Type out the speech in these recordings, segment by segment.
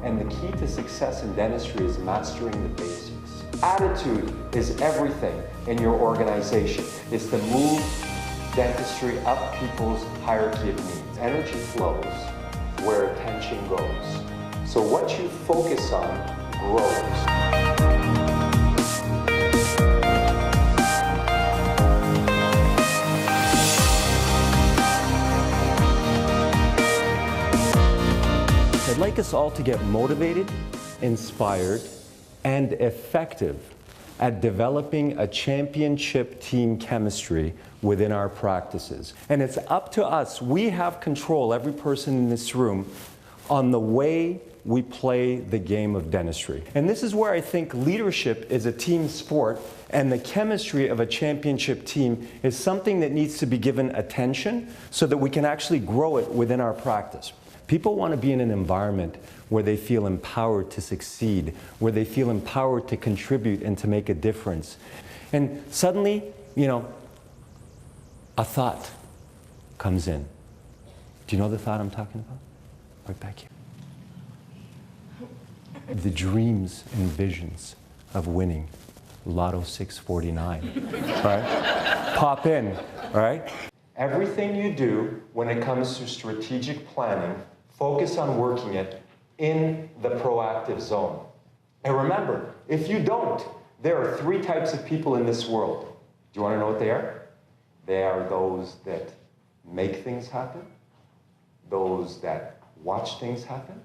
And the key to success in dentistry is mastering the basics. Attitude is everything in your organization. It's to move dentistry up people's hierarchy of needs. Energy flows where attention goes. So what you focus on grows. I'd like us all to get motivated, inspired, and effective at developing a championship team chemistry within our practices. And it's up to us. We have control, every person in this room, on the way we play the game of dentistry. And this is where I think leadership is a team sport, and the chemistry of a championship team is something that needs to be given attention so that we can actually grow it within our practice. People want to be in an environment where they feel empowered to succeed, where they feel empowered to contribute and to make a difference. And suddenly, a thought comes in. Do you know the thought I'm talking about? Right back here. The dreams and visions of winning Lotto 649, right? Pop in, right? Everything you do when it comes to strategic planning, focus on working it in the proactive zone. And remember, if you don't, there are 3 types of people in this world. Do you want to know what they are? They are those that make things happen, those that watch things happen,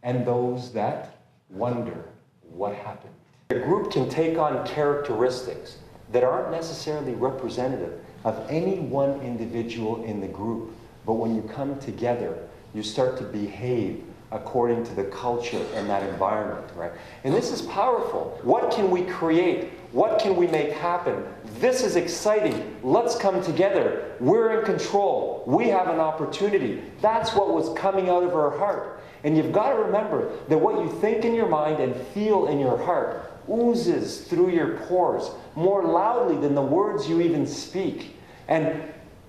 and those that wonder what happened. A group can take on characteristics that aren't necessarily representative of any one individual in the group. But when you come together, you start to behave according to the culture and that environment, right? And this is powerful. What can we create? What can we make happen? This is exciting. Let's come together. We're in control. We have an opportunity. That's what was coming out of our heart. And you've got to remember that what you think in your mind and feel in your heart oozes through your pores more loudly than the words you even speak. And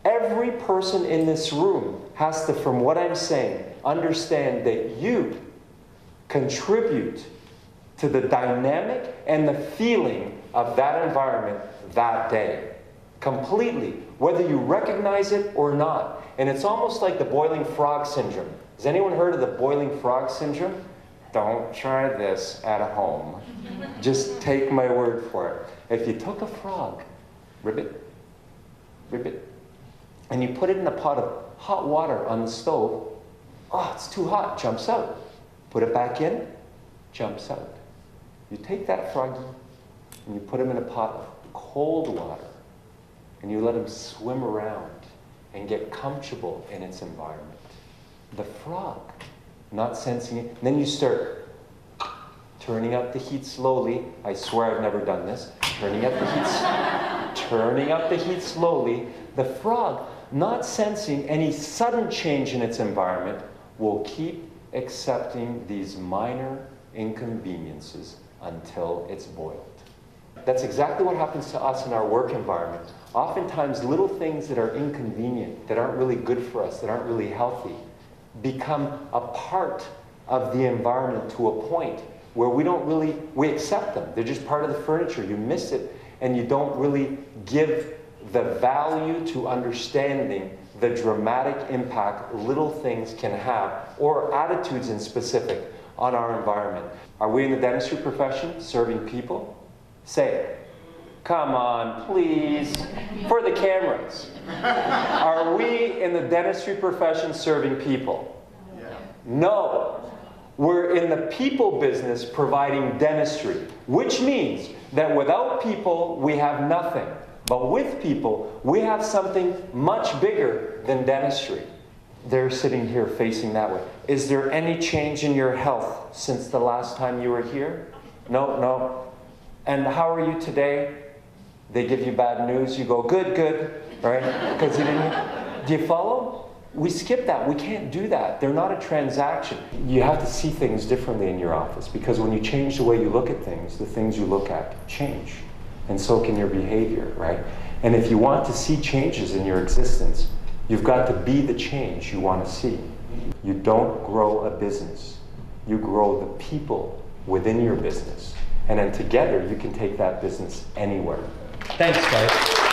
every person in this room has to, from what I'm saying, understand that you contribute to the dynamic and the feeling of that environment that day. Completely, whether you recognize it or not. And it's almost like the boiling frog syndrome. Has anyone heard of the boiling frog syndrome? Don't try this at home. Just take my word for it. If you took a frog, rip it, and you put it in a pot of hot water on the stove, oh, it's too hot, jumps out. Put it back in, jumps out. You take that froggy and you put him in a pot of cold water and you let him swim around and get comfortable in its environment. The frog, not sensing it, and then you start turning up the heat slowly. I swear I've never done this. Turning up the heat slowly. The frog, not sensing any sudden change in its environment, will keep accepting these minor inconveniences until it's boiled. That's exactly what happens to us in our work environment. Oftentimes, little things that are inconvenient, that aren't really good for us, that aren't really healthy, become a part of the environment to a point where we accept them. They're just part of the furniture. You miss it, and you don't really give the value to understanding the dramatic impact little things can have, or attitudes in specific, on our environment. Are we in the dentistry profession serving people? Say it. Come on, please. For the cameras. Are we in the dentistry profession serving people? Yeah. No. We're in the people business providing dentistry, which means that without people, we have nothing. But with people, we have something much bigger than dentistry. They're sitting here facing that way. Is there any change in your health since the last time you were here? No. And how are you today? They give you bad news, you go, good, right? Because you didn't. Do you follow? We skip that. We can't do that. They're not a transaction. You have to see things differently in your office, because when you change the way you look at things, the things you look at change. And so can your behavior, right? And if you want to see changes in your existence, you've got to be the change you want to see. You don't grow a business. you grow the people within your business. And then together, you can take that business anywhere. Thanks, guys.